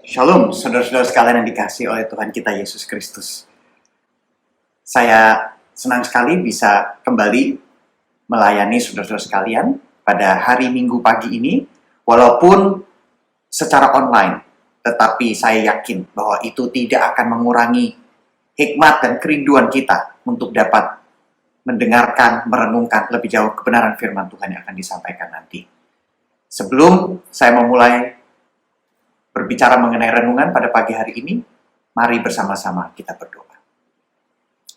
Shalom, saudara-saudara sekalian yang dikasihi oleh Tuhan kita Yesus Kristus. Saya senang sekali bisa kembali melayani saudara-saudara sekalian pada hari Minggu pagi ini, walaupun secara online, tetapi saya yakin bahwa itu tidak akan mengurangi hikmat dan kerinduan kita untuk dapat mendengarkan, merenungkan lebih jauh kebenaran firman Tuhan yang akan disampaikan nanti. Sebelum saya memulai berbicara mengenai renungan pada pagi hari ini, mari bersama-sama kita berdoa.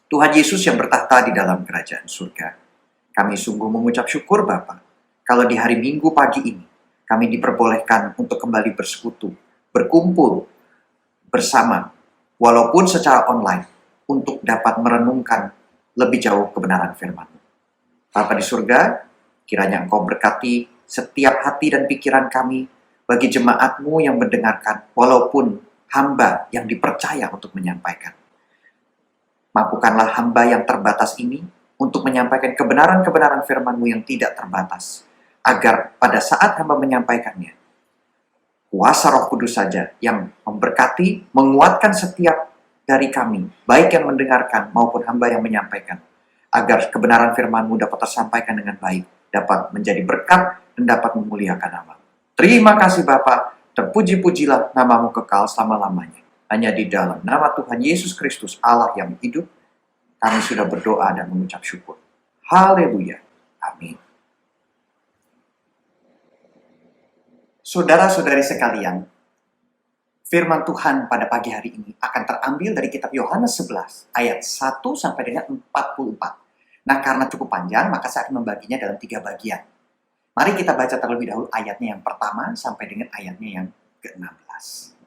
Tuhan Yesus yang bertahta di dalam kerajaan surga, kami sungguh mengucap syukur Bapa, kalau di hari Minggu pagi ini, kami diperbolehkan untuk kembali bersekutu, berkumpul bersama, walaupun secara online, untuk dapat merenungkan lebih jauh kebenaran firman-Mu. Bapa di surga, kiranya Engkau berkati setiap hati dan pikiran kami, bagi jemaat-Mu yang mendengarkan, walaupun hamba yang dipercaya untuk menyampaikan. Mampukanlah hamba yang terbatas ini untuk menyampaikan kebenaran-kebenaran firman-Mu yang tidak terbatas, agar pada saat hamba menyampaikannya, kuasa Roh Kudus saja yang memberkati, menguatkan setiap dari kami, baik yang mendengarkan maupun hamba yang menyampaikan, agar kebenaran firman-Mu dapat tersampaikan dengan baik, dapat menjadi berkat dan dapat memuliakan nama. Terima kasih Bapa, terpuji-pujilah nama-Mu kekal selama-lamanya. Hanya di dalam nama Tuhan Yesus Kristus, Allah yang hidup, kami sudah berdoa dan mengucap syukur. Haleluya. Amin. Saudara-saudari sekalian, firman Tuhan pada pagi hari ini akan terambil dari kitab Yohanes 11, ayat 1 sampai dengan 44. Nah, karena cukup panjang, maka saya akan membaginya dalam 3 bagian. Mari kita baca terlebih dahulu ayatnya yang pertama sampai dengan ayatnya yang ke-16.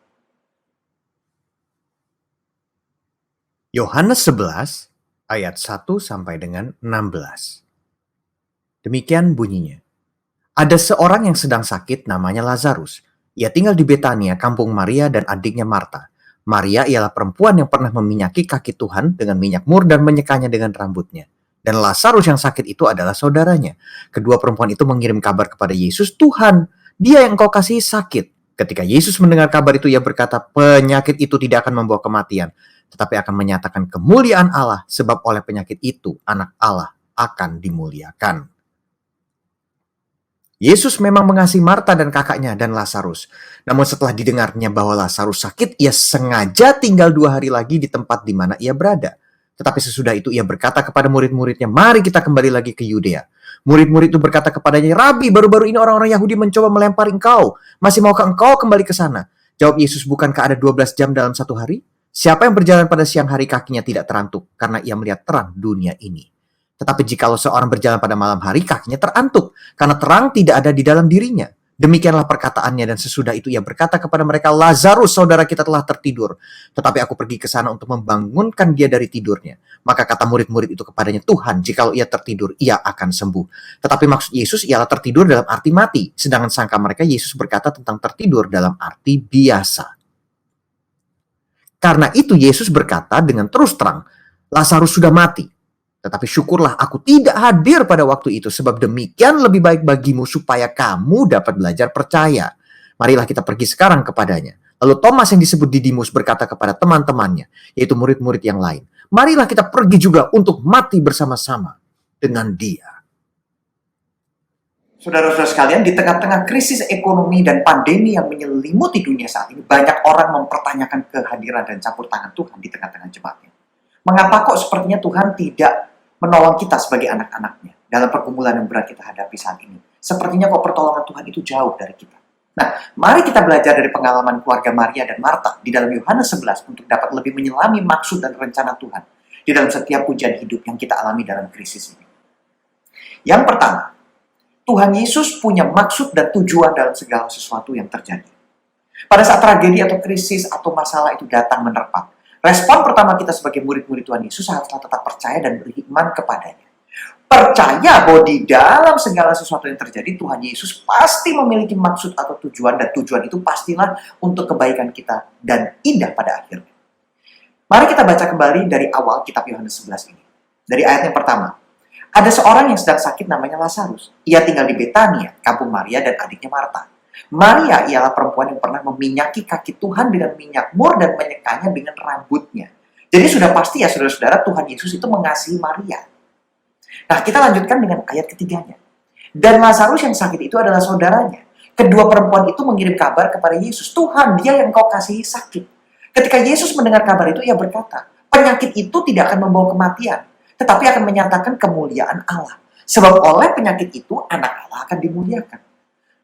Yohanes 11 ayat 1 sampai dengan 16. Demikian bunyinya. Ada seorang yang sedang sakit namanya Lazarus. Ia tinggal di Betania, kampung Maria dan adiknya Marta. Maria ialah perempuan yang pernah meminyaki kaki Tuhan dengan minyak mur dan menyekanya dengan rambutnya. Dan Lazarus yang sakit itu adalah saudaranya. Kedua perempuan itu mengirim kabar kepada Yesus, Tuhan, dia yang Engkau kasihi sakit. Ketika Yesus mendengar kabar itu, ia berkata, penyakit itu tidak akan membawa kematian, tetapi akan menyatakan kemuliaan Allah, sebab oleh penyakit itu anak Allah akan dimuliakan. Yesus memang mengasihi Marta dan kakaknya dan Lazarus. Namun setelah didengarnya bahwa Lazarus sakit, ia sengaja tinggal 2 hari lagi di tempat di mana ia berada. Tetapi sesudah itu ia berkata kepada murid-muridnya, mari kita kembali lagi ke Yudea. Murid-murid itu berkata kepadanya, Rabi, baru-baru ini orang-orang Yahudi mencoba melempari engkau. Masih maukah engkau kembali ke sana? Jawab Yesus, bukankah ada 12 jam dalam satu hari? Siapa yang berjalan pada siang hari kakinya tidak terantuk, karena ia melihat terang dunia ini. Tetapi jikalau seorang berjalan pada malam hari, kakinya terantuk, karena terang tidak ada di dalam dirinya. Demikianlah perkataannya, dan sesudah itu ia berkata kepada mereka, Lazarus, saudara kita telah tertidur, tetapi aku pergi ke sana untuk membangunkan dia dari tidurnya. Maka kata murid-murid itu kepadanya, Tuhan, jikalau ia tertidur, ia akan sembuh. Tetapi maksud Yesus ialah tertidur dalam arti mati, sedangkan sangka mereka Yesus berkata tentang tertidur dalam arti biasa. Karena itu Yesus berkata dengan terus terang, Lazarus sudah mati. Tetapi syukurlah aku tidak hadir pada waktu itu, sebab demikian lebih baik bagimu supaya kamu dapat belajar percaya. Marilah kita pergi sekarang kepadanya. Lalu Thomas yang disebut Didimus berkata kepada teman-temannya, yaitu murid-murid yang lain, marilah kita pergi juga untuk mati bersama-sama dengan dia. Saudara-saudara sekalian, di tengah-tengah krisis ekonomi dan pandemi yang menyelimuti dunia saat ini, banyak orang mempertanyakan kehadiran dan campur tangan Tuhan di tengah-tengah jemaatnya. Mengapa kok sepertinya Tuhan tidak menolong kita sebagai anak-anaknya dalam pergumulan yang berat kita hadapi saat ini? Sepertinya kok pertolongan Tuhan itu jauh dari kita. Nah, mari kita belajar dari pengalaman keluarga Maria dan Marta di dalam Yohanes 11 untuk dapat lebih menyelami maksud dan rencana Tuhan di dalam setiap ujian hidup yang kita alami dalam krisis ini. Yang pertama, Tuhan Yesus punya maksud dan tujuan dalam segala sesuatu yang terjadi. Pada saat tragedi atau krisis atau masalah itu datang menerpa, respon pertama kita sebagai murid-murid Tuhan Yesus haruslah tetap percaya dan beriman kepadanya. Percaya bahwa di dalam segala sesuatu yang terjadi, Tuhan Yesus pasti memiliki maksud atau tujuan, dan tujuan itu pastilah untuk kebaikan kita dan indah pada akhirnya. Mari kita baca kembali dari awal kitab Yohanes 11 ini. Dari ayat yang pertama. Ada seorang yang sedang sakit namanya Lazarus. Ia tinggal di Betania, kampung Maria dan adiknya Marta. Maria ialah perempuan yang pernah meminyaki kaki Tuhan dengan minyak mur dan menyekanya dengan rambutnya. Jadi sudah pasti ya saudara-saudara, Tuhan Yesus itu mengasihi Maria. Nah, kita lanjutkan dengan ayat ketiganya. Dan Lazarus yang sakit itu adalah saudaranya. Kedua perempuan itu mengirim kabar kepada Yesus, Tuhan, dia yang kau kasihi sakit. Ketika Yesus mendengar kabar itu, ia berkata, penyakit itu tidak akan membawa kematian, tetapi akan menyatakan kemuliaan Allah. Sebab oleh penyakit itu, anak Allah akan dimuliakan.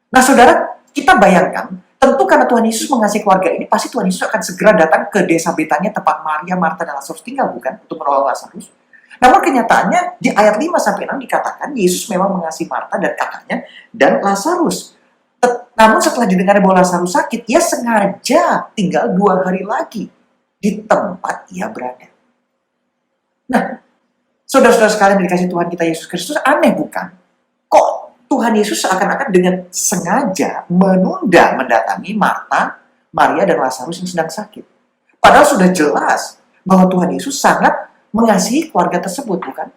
Nah, saudara, kita bayangkan, tentu karena Tuhan Yesus mengasihi keluarga ini, pasti Tuhan Yesus akan segera datang ke desa Betania tempat Maria, Marta, dan Lazarus tinggal, bukan? Untuk menolong Lazarus. Namun kenyataannya, di ayat 5-6 dikatakan, Yesus memang mengasihi Marta dan kakaknya, dan Lazarus. Namun setelah didengar bahwa Lazarus sakit, ia sengaja tinggal 2 hari lagi di tempat ia berada. Nah, saudara-saudara sekalian dikasih Tuhan kita Yesus Kristus, aneh bukan? Kok Tuhan Yesus seakan-akan dengan sengaja menunda mendatangi Marta, Maria, dan Lazarus yang sedang sakit? Padahal sudah jelas bahwa Tuhan Yesus sangat mengasihi keluarga tersebut, bukan?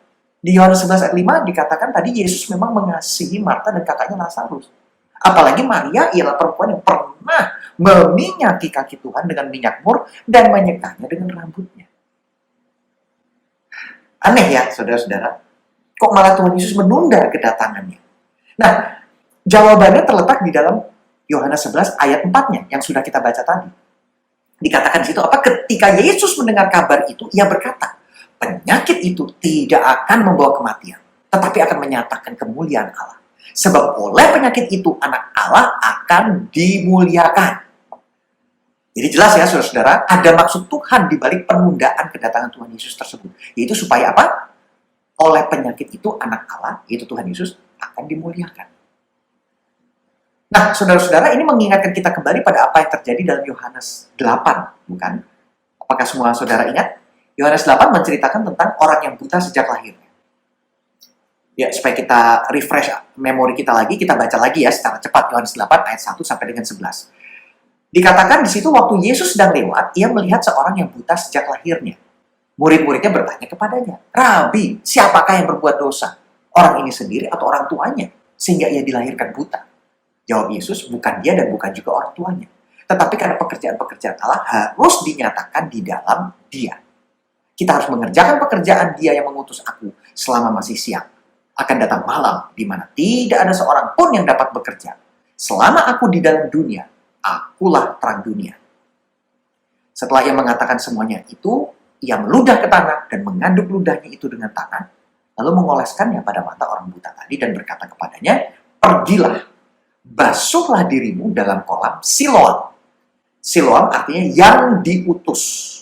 Di Yohanes 11 ayat 5 dikatakan tadi Yesus memang mengasihi Marta dan kakaknya Lazarus. Apalagi Maria ialah perempuan yang pernah meminyaki kaki Tuhan dengan minyak mur dan menyekanya dengan rambutnya. Aneh ya, saudara-saudara. Kok malah Tuhan Yesus menunda kedatangannya? Nah, jawabannya terletak di dalam Yohanes 11 ayat 4-nya yang sudah kita baca tadi. Dikatakan di situ apa? Ketika Yesus mendengar kabar itu, ia berkata, penyakit itu tidak akan membawa kematian, tetapi akan menyatakan kemuliaan Allah. Sebab oleh penyakit itu anak Allah akan dimuliakan. Jadi jelas ya saudara-saudara, ada maksud Tuhan di balik penundaan kedatangan Tuhan Yesus tersebut. Yaitu supaya apa? Oleh penyakit itu anak Allah, yaitu Tuhan Yesus, akan dimuliakan. Nah, saudara-saudara, ini mengingatkan kita kembali pada apa yang terjadi dalam Yohanes 8, bukan? Apakah semua saudara ingat? Yohanes 8 menceritakan tentang orang yang buta sejak lahirnya. Ya, supaya kita refresh memori kita lagi, kita baca lagi ya secara cepat Yohanes 8 ayat 1 sampai dengan 11. Dikatakan di situ waktu Yesus sedang lewat, ia melihat seorang yang buta sejak lahirnya. Murid-muridnya bertanya kepadanya, Rabi, siapakah yang berbuat dosa? Orang ini sendiri atau orang tuanya? Sehingga ia dilahirkan buta. Jawab Yesus, bukan dia dan bukan juga orang tuanya. Tetapi karena pekerjaan-pekerjaan Allah harus dinyatakan di dalam dia. Kita harus mengerjakan pekerjaan dia yang mengutus aku selama masih siang. Akan datang malam di mana tidak ada seorang pun yang dapat bekerja. Selama aku di dalam dunia, akulah terang dunia. Setelah ia mengatakan semuanya itu, ia meludah ke tanah dan mengaduk ludahnya itu dengan tangan, lalu mengoleskannya pada mata orang buta tadi dan berkata kepadanya, pergilah, basuhlah dirimu dalam kolam Siloam. Siloam artinya yang diutus.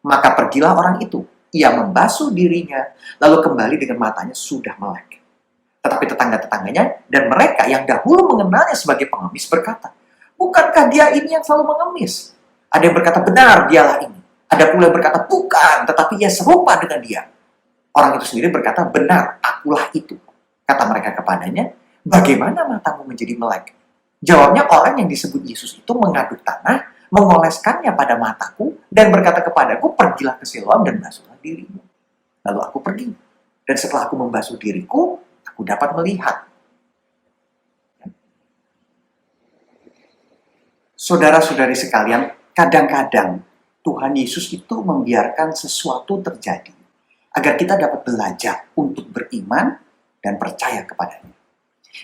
Maka pergilah orang itu. Ia membasuh dirinya, lalu kembali dengan matanya sudah melek. Tetapi tetangga-tetangganya dan mereka yang dahulu mengenalnya sebagai pengemis berkata, bukankah dia ini yang selalu mengemis? Ada yang berkata, benar, dialah ini. Ada pula yang berkata, bukan, tetapi ia serupa dengan dia. Orang itu sendiri berkata, benar, akulah itu. Kata mereka kepadanya, bagaimana matamu menjadi melek? Jawabnya, orang yang disebut Yesus itu mengaduk tanah, mengoleskannya pada mataku, dan berkata kepadaku, pergilah ke Siloam dan basuhlah dirimu. Lalu aku pergi. Dan setelah aku membasuh diriku, aku dapat melihat. Saudara-saudari sekalian, kadang-kadang Tuhan Yesus itu membiarkan sesuatu terjadi agar kita dapat belajar untuk beriman dan percaya kepadanya.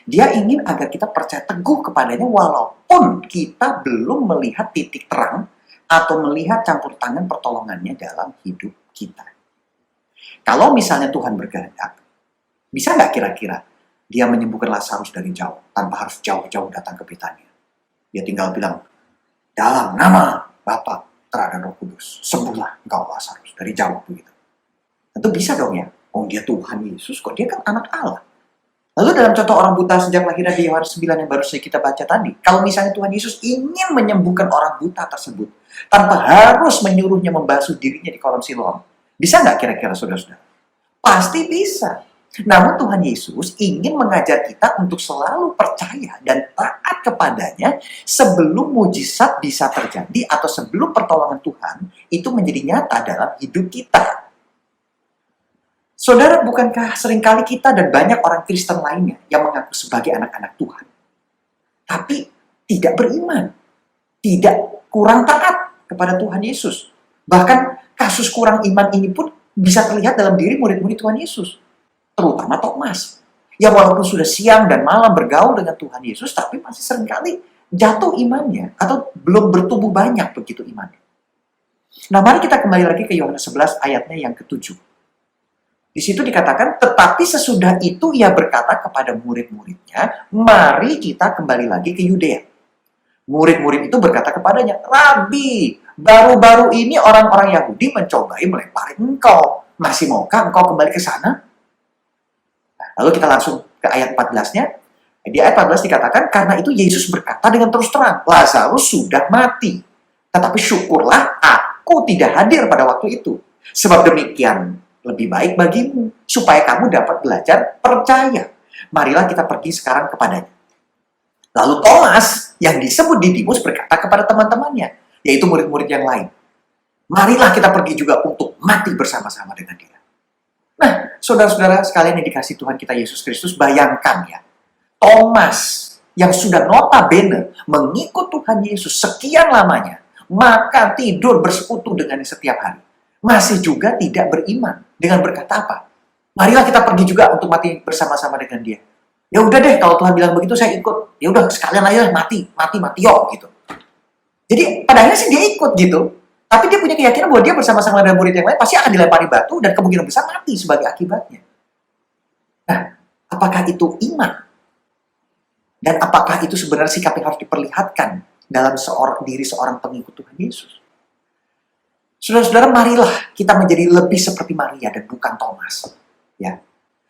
Dia ingin agar kita percaya teguh kepadanya walaupun kita belum melihat titik terang atau melihat campur tangan pertolongannya dalam hidup kita. Kalau misalnya Tuhan berkehendak, bisa nggak kira-kira dia menyembuhkan Lazarus dari jauh tanpa harus jauh-jauh datang ke Betania? Dia tinggal bilang, dalam nama Bapa, Putra dan Roh Kudus, sembuhlah engkau Lazarus dari jauh begitu. Tentu bisa dong ya. Oh dia Tuhan Yesus kok, dia kan anak Allah. Lalu dalam contoh orang buta sejak lahirnya di Yohanes 9 yang baru saja kita baca tadi, kalau misalnya Tuhan Yesus ingin menyembuhkan orang buta tersebut tanpa harus menyuruhnya membasuh dirinya di kolam Siloam, bisa nggak kira-kira saudara-saudara? Pasti bisa. Namun Tuhan Yesus ingin mengajar kita untuk selalu percaya dan taat kepadanya sebelum mujizat bisa terjadi atau sebelum pertolongan Tuhan itu menjadi nyata dalam hidup kita. Saudara, bukankah seringkali kita dan banyak orang Kristen lainnya yang mengaku sebagai anak-anak Tuhan, tapi tidak beriman, tidak kurang taat kepada Tuhan Yesus. Bahkan kasus kurang iman ini pun bisa terlihat dalam diri murid-murid Tuhan Yesus, terutama Thomas. Ya walaupun sudah siang dan malam bergaul dengan Tuhan Yesus, tapi masih seringkali jatuh imannya atau belum bertumbuh banyak begitu imannya. Nah, mari kita kembali lagi ke Yohanes 11 ayatnya yang ke-7. Di situ dikatakan, tetapi sesudah itu ia berkata kepada murid-muridnya, mari kita kembali lagi ke Yudea. Murid-murid itu berkata kepadanya, Rabi, baru-baru ini orang-orang Yahudi mencobai melempari engkau. Masih maukah engkau kembali ke sana? Nah, lalu kita langsung ke ayat 14-nya. Di ayat 14 dikatakan, karena itu Yesus berkata dengan terus terang, Lazarus sudah mati. Tetapi syukurlah aku tidak hadir pada waktu itu. Sebab demikian lebih baik bagimu, supaya kamu dapat belajar percaya. Marilah kita pergi sekarang kepadanya. Lalu Thomas, yang disebut Didimus, berkata kepada teman-temannya, yaitu murid-murid yang lain, marilah kita pergi juga untuk mati bersama-sama dengan dia. Nah, saudara-saudara sekalian yang dikasihi Tuhan kita Yesus Kristus, bayangkan ya, Thomas yang sudah notabene mengikut Tuhan Yesus sekian lamanya, makan, tidur, bersekutu dengannya setiap hari, masih juga tidak beriman dengan berkata apa? Marilah kita pergi juga untuk mati bersama-sama dengan dia. Ya udah deh, kalau Tuhan bilang begitu saya ikut. Ya udah sekalian aja mati yo gitu. Jadi pada akhirnya sih dia ikut gitu. Tapi dia punya keyakinan bahwa dia bersama-sama dengan murid yang lain pasti akan dilempari batu dan kemungkinan besar mati sebagai akibatnya. Nah, apakah itu iman? Dan apakah itu sebenarnya sikap yang harus diperlihatkan dalam diri seorang pengikut Tuhan Yesus? Saudara-saudara, marilah kita menjadi lebih seperti Maria dan bukan Thomas. Ya.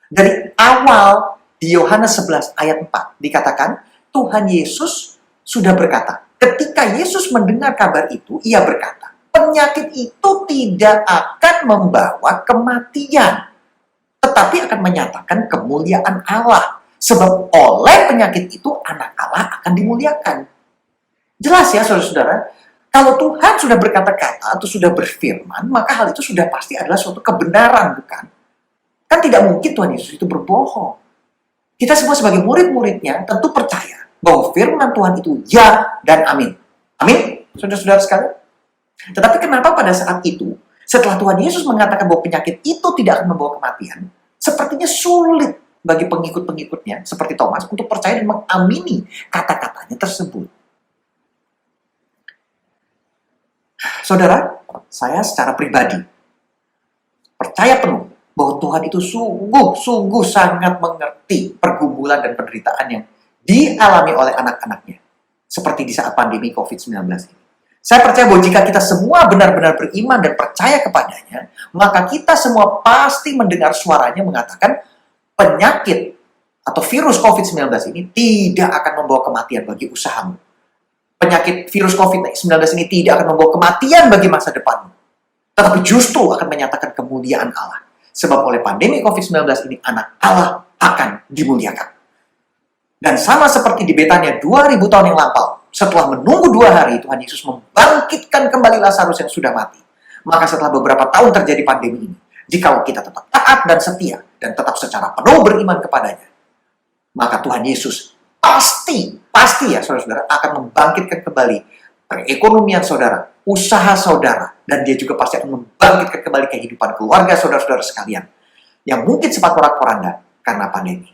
Dari awal di Yohanes 11 ayat 4 dikatakan, Tuhan Yesus sudah berkata, ketika Yesus mendengar kabar itu, ia berkata, penyakit itu tidak akan membawa kematian, tetapi akan menyatakan kemuliaan Allah. Sebab oleh penyakit itu, anak Allah akan dimuliakan. Jelas ya, saudara-saudara, kalau Tuhan sudah berkata-kata atau sudah berfirman, maka hal itu sudah pasti adalah suatu kebenaran, bukan? Kan tidak mungkin Tuhan Yesus itu berbohong. Kita semua sebagai murid-muridnya tentu percaya bahwa firman Tuhan itu ya dan amin. Amin, saudara-saudara sekalian. Tetapi kenapa pada saat itu, setelah Tuhan Yesus mengatakan bahwa penyakit itu tidak akan membawa kematian, sepertinya sulit bagi pengikut-pengikutnya, seperti Thomas, untuk percaya dan mengamini kata-katanya tersebut. Saudara, saya secara pribadi percaya penuh bahwa Tuhan itu sungguh sangat mengerti pergumulan dan penderitaan yang dialami oleh anak-anaknya. Seperti di saat pandemi COVID-19 ini. Saya percaya bahwa jika kita semua benar-benar beriman dan percaya kepadanya, maka kita semua pasti mendengar suaranya mengatakan penyakit atau virus COVID-19 ini tidak akan membawa kematian bagi usahamu. Penyakit virus COVID-19 ini tidak akan membawa kematian bagi masa depanmu. Tetapi justru akan menyatakan kemuliaan Allah. Sebab oleh pandemi COVID-19 ini, anak Allah akan dimuliakan. Dan sama seperti di Betania 2000 tahun yang lampau, setelah menunggu 2 hari, Tuhan Yesus membangkitkan kembali Lazarus yang sudah mati. Maka setelah beberapa tahun terjadi pandemi ini, jikalau kita tetap taat dan setia, dan tetap secara penuh beriman kepadanya, maka Tuhan Yesus pasti ya saudara-saudara akan membangkitkan kembali perekonomian saudara, usaha saudara, dan dia juga pasti akan membangkitkan kembali kehidupan keluarga saudara-saudara sekalian yang mungkin sempat porak-poranda karena pandemi.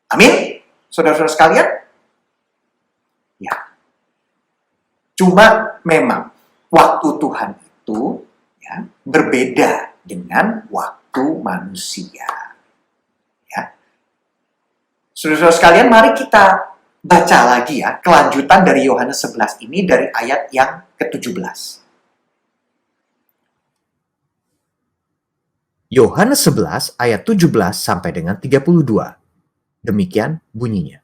Amin, saudara-saudara sekalian. Ya, cuma memang waktu Tuhan itu ya berbeda dengan waktu manusia. Saudara-saudara sekalian, mari kita baca lagi ya, kelanjutan dari Yohanes 11 ini dari ayat yang ke-17. Yohanes 11 ayat 17 sampai dengan 32. Demikian bunyinya.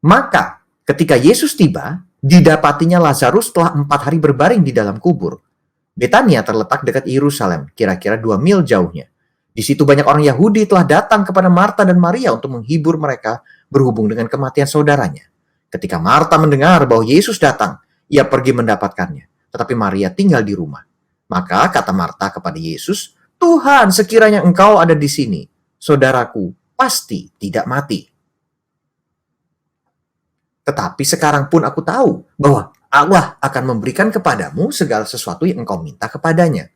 Maka ketika Yesus tiba, didapatinya Lazarus telah 4 hari berbaring di dalam kubur. Betania terletak dekat Yerusalem, kira-kira 2 mil jauhnya. Di situ banyak orang Yahudi telah datang kepada Marta dan Maria untuk menghibur mereka berhubung dengan kematian saudaranya. Ketika Marta mendengar bahwa Yesus datang, ia pergi mendapatkannya. Tetapi Maria tinggal di rumah. Maka kata Marta kepada Yesus, Tuhan, sekiranya engkau ada di sini, saudaraku pasti tidak mati. Tetapi sekarang pun aku tahu bahwa Allah akan memberikan kepadamu segala sesuatu yang engkau minta kepadanya.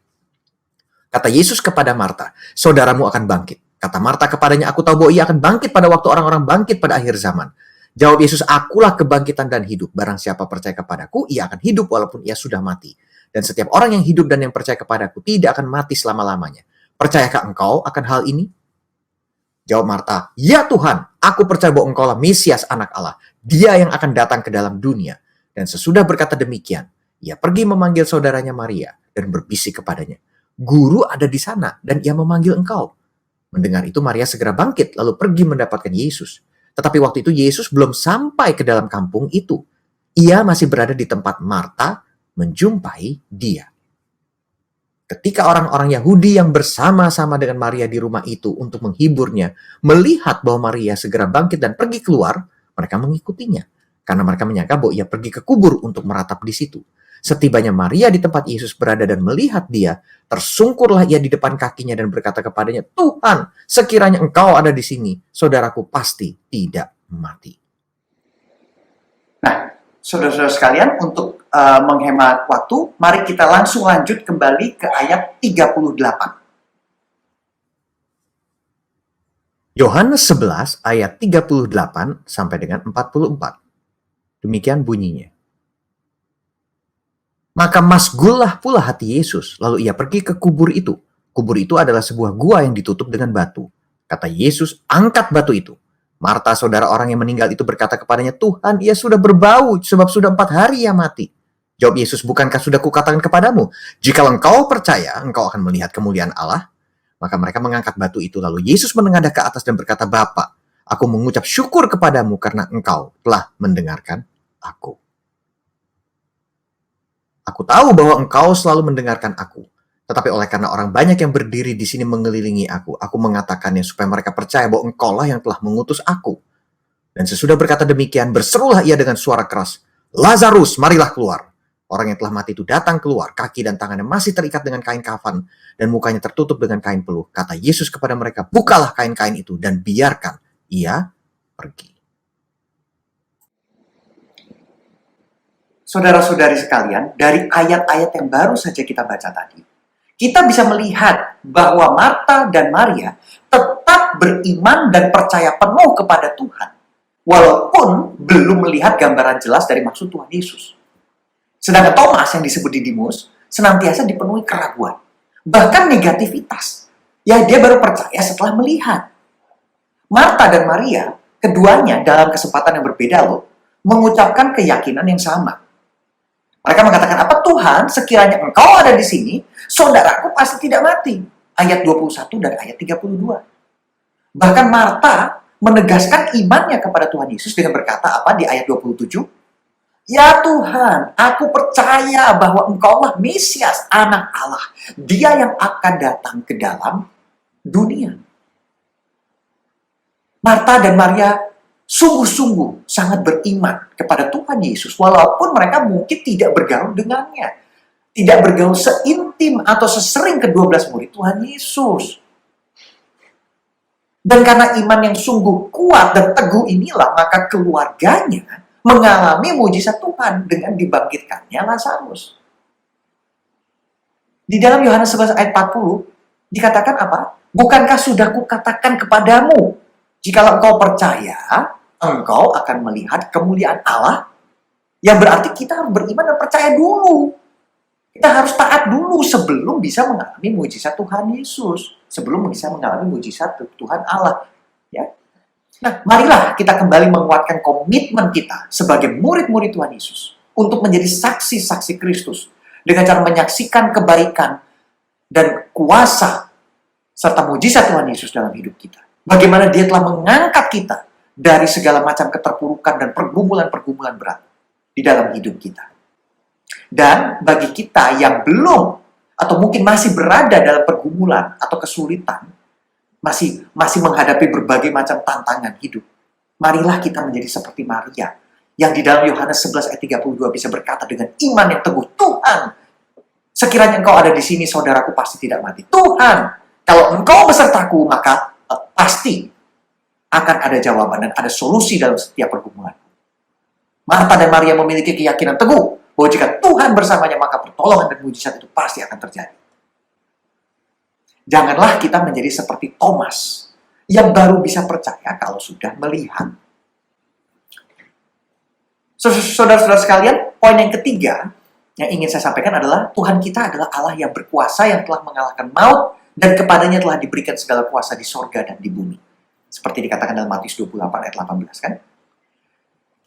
Kata Yesus kepada Marta, saudaramu akan bangkit. Kata Marta kepadanya, aku tahu bahwa ia akan bangkit pada waktu orang-orang bangkit pada akhir zaman. Jawab Yesus, akulah kebangkitan dan hidup. Barang siapa percaya kepadaku, ia akan hidup walaupun ia sudah mati. Dan setiap orang yang hidup dan yang percaya kepadaku tidak akan mati selama-lamanya. Percayakah engkau akan hal ini? Jawab Marta, ya Tuhan, aku percaya bahwa engkau lah Mesias anak Allah. Dia yang akan datang ke dalam dunia. Dan sesudah berkata demikian, ia pergi memanggil saudaranya Maria dan berbisik kepadanya, Guru ada di sana dan ia memanggil engkau. Mendengar itu Maria segera bangkit lalu pergi mendapatkan Yesus. Tetapi waktu itu Yesus belum sampai ke dalam kampung itu. Ia masih berada di tempat Marta menjumpai dia. Ketika orang-orang Yahudi yang bersama-sama dengan Maria di rumah itu untuk menghiburnya, melihat bahwa Maria segera bangkit dan pergi keluar, mereka mengikutinya. Karena mereka menyangka bahwa ia pergi ke kubur untuk meratap di situ. Setibanya Maria di tempat Yesus berada dan melihat dia, tersungkurlah ia di depan kakinya dan berkata kepadanya, Tuhan, sekiranya engkau ada di sini, saudaraku pasti tidak mati. Nah, saudara-saudara sekalian, untuk menghemat waktu, mari kita langsung lanjut kembali ke ayat 38. Yohanes 11 ayat 38 sampai dengan 44. Demikian bunyinya. Maka masgullah pula hati Yesus, lalu ia pergi ke kubur itu. Kubur itu adalah sebuah gua yang ditutup dengan batu. Kata Yesus, angkat batu itu. Marta, saudara orang yang meninggal itu berkata kepadanya, Tuhan, ia sudah berbau, sebab sudah 4 hari ia mati. Jawab Yesus, bukankah sudah kukatakan kepadamu, jika engkau percaya, engkau akan melihat kemuliaan Allah? Maka mereka mengangkat batu itu, lalu Yesus menengadah ke atas dan berkata, Bapa, aku mengucap syukur kepadamu karena engkau telah mendengarkan aku. Aku tahu bahwa engkau selalu mendengarkan aku. Tetapi oleh karena orang banyak yang berdiri di sini mengelilingi aku mengatakannya supaya mereka percaya bahwa engkaulah yang telah mengutus aku. Dan sesudah berkata demikian, berserulah ia dengan suara keras, Lazarus, marilah keluar. Orang yang telah mati itu datang keluar, kaki dan tangannya masih terikat dengan kain kafan, dan mukanya tertutup dengan kain peluh. Kata Yesus kepada mereka, bukalah kain-kain itu dan biarkan ia pergi. Saudara-saudari sekalian, dari ayat-ayat yang baru saja kita baca tadi, kita bisa melihat bahwa Marta dan Maria tetap beriman dan percaya penuh kepada Tuhan, walaupun belum melihat gambaran jelas dari maksud Tuhan Yesus. Sedangkan Thomas yang disebut Didimus senantiasa dipenuhi keraguan, bahkan negativitas. Ya, dia baru percaya setelah melihat. Marta dan Maria, keduanya dalam kesempatan yang berbeda mengucapkan keyakinan yang sama. Mereka mengatakan, apa Tuhan, sekiranya engkau ada di sini, saudaraku pasti tidak mati. Ayat 21 dan ayat 32. Bahkan Marta menegaskan imannya kepada Tuhan Yesus dengan berkata apa di ayat 27? Ya Tuhan, aku percaya bahwa engkaulah Mesias, anak Allah. Dia yang akan datang ke dalam dunia. Marta dan Maria sungguh-sungguh sangat beriman kepada Tuhan Yesus, walaupun mereka mungkin tidak bergaul dengannya. Tidak bergaul seintim atau sesering ke-12 murid Tuhan Yesus. Dan karena iman yang sungguh kuat dan teguh inilah, maka keluarganya mengalami mujizat Tuhan dengan dibangkitkannya Lazarus. Di dalam Yohanes 11 ayat 40, dikatakan apa? Bukankah sudah kukatakan kepadamu, jikalau engkau percaya, engkau akan melihat kemuliaan Allah, yang berarti kita harus beriman dan percaya dulu. Kita harus taat dulu sebelum bisa mengalami mujizat Tuhan Yesus. Sebelum bisa mengalami mujizat Tuhan Allah. Ya. Nah, marilah kita kembali menguatkan komitmen kita sebagai murid-murid Tuhan Yesus untuk menjadi saksi-saksi Kristus dengan cara menyaksikan kebaikan dan kuasa serta mujizat Tuhan Yesus dalam hidup kita. Bagaimana Dia telah mengangkat kita dari segala macam keterpurukan dan pergumulan-pergumulan berat di dalam hidup kita. Dan bagi kita yang belum atau mungkin masih berada dalam pergumulan atau kesulitan, masih menghadapi berbagai macam tantangan hidup, marilah kita menjadi seperti Maria yang di dalam Yohanes 11 ayat 32 bisa berkata dengan iman yang teguh, Tuhan, sekiranya engkau ada di sini, saudaraku pasti tidak mati. Tuhan, kalau engkau besertaku, maka pasti akan ada jawaban dan ada solusi dalam setiap pergumulan. Marta dan Maria memiliki keyakinan teguh bahwa jika Tuhan bersamanya, maka pertolongan dan mujizat itu pasti akan terjadi. Janganlah kita menjadi seperti Thomas, yang baru bisa percaya kalau sudah melihat. Saudara-saudara sekalian, poin yang ketiga yang ingin saya sampaikan adalah Tuhan kita adalah Allah yang berkuasa, yang telah mengalahkan maut, dan kepadanya telah diberikan segala kuasa di sorga dan di bumi. Seperti dikatakan dalam Matius 28 ayat 18 kan.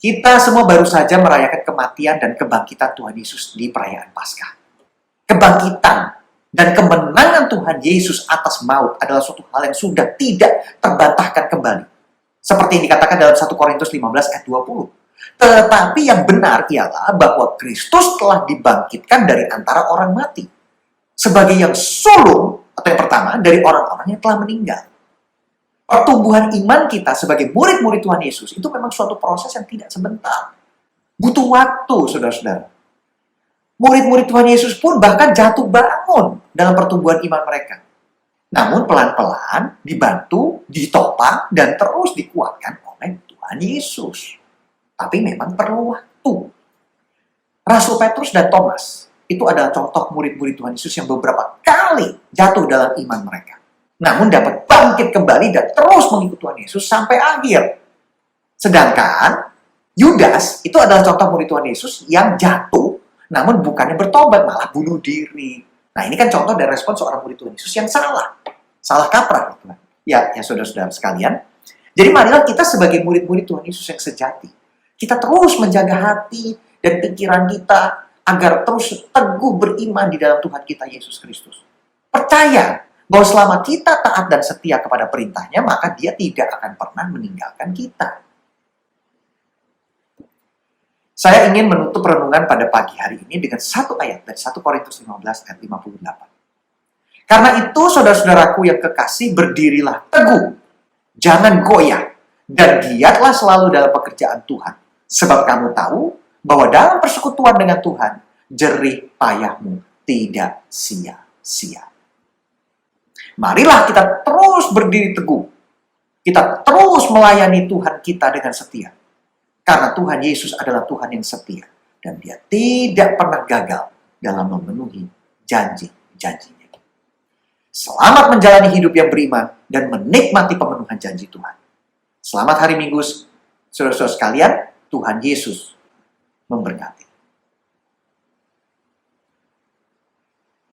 Kita semua baru saja merayakan kematian dan kebangkitan Tuhan Yesus di perayaan Paskah. Kebangkitan dan kemenangan Tuhan Yesus atas maut adalah suatu hal yang sudah tidak terbantahkan kembali. Seperti yang dikatakan dalam 1 Korintus 15 ayat 20. Tetapi yang benar ialah bahwa Kristus telah dibangkitkan dari antara orang mati. Sebagai yang sulung, atau yang pertama, dari orang-orang yang telah meninggal. Pertumbuhan iman kita sebagai murid-murid Tuhan Yesus itu memang suatu proses yang tidak sebentar. Butuh waktu, saudara-saudara. Murid-murid Tuhan Yesus pun bahkan jatuh bangun dalam pertumbuhan iman mereka. Namun pelan-pelan dibantu, ditopang, dan terus dikuatkan oleh Tuhan Yesus. Tapi memang perlu waktu. Rasul Petrus dan Thomas itu adalah contoh murid-murid Tuhan Yesus yang beberapa kali jatuh dalam iman mereka. Namun dapat bangkit kembali dan terus mengikut Tuhan Yesus sampai akhir. Sedangkan Yudas itu adalah contoh murid Tuhan Yesus yang jatuh, namun bukannya bertobat, malah bunuh diri. Nah, ini kan contoh dari respon seorang murid Tuhan Yesus yang salah kaprah. Ya saudara-saudara sekalian. Jadi marilah kita sebagai murid-murid Tuhan Yesus yang sejati, kita terus menjaga hati dan pikiran kita agar terus teguh beriman di dalam Tuhan kita Yesus Kristus. Percaya bahwa selama kita taat dan setia kepada perintahnya, maka dia tidak akan pernah meninggalkan kita. Saya ingin menutup renungan pada pagi hari ini dengan satu ayat dari 1 Korintus 15 ayat 58. Karena itu, saudara-saudaraku yang kekasih, berdirilah teguh, jangan goyah, dan giatlah selalu dalam pekerjaan Tuhan. Sebab kamu tahu bahwa dalam persekutuan dengan Tuhan, jerih payahmu tidak sia-sia. Marilah kita terus berdiri teguh. Kita terus melayani Tuhan kita dengan setia. Karena Tuhan Yesus adalah Tuhan yang setia. Dan dia tidak pernah gagal dalam memenuhi janji-janjinya. Selamat menjalani hidup yang beriman dan menikmati pemenuhan janji Tuhan. Selamat hari Minggu, saudara-saudara sekalian. Tuhan Yesus memberkati.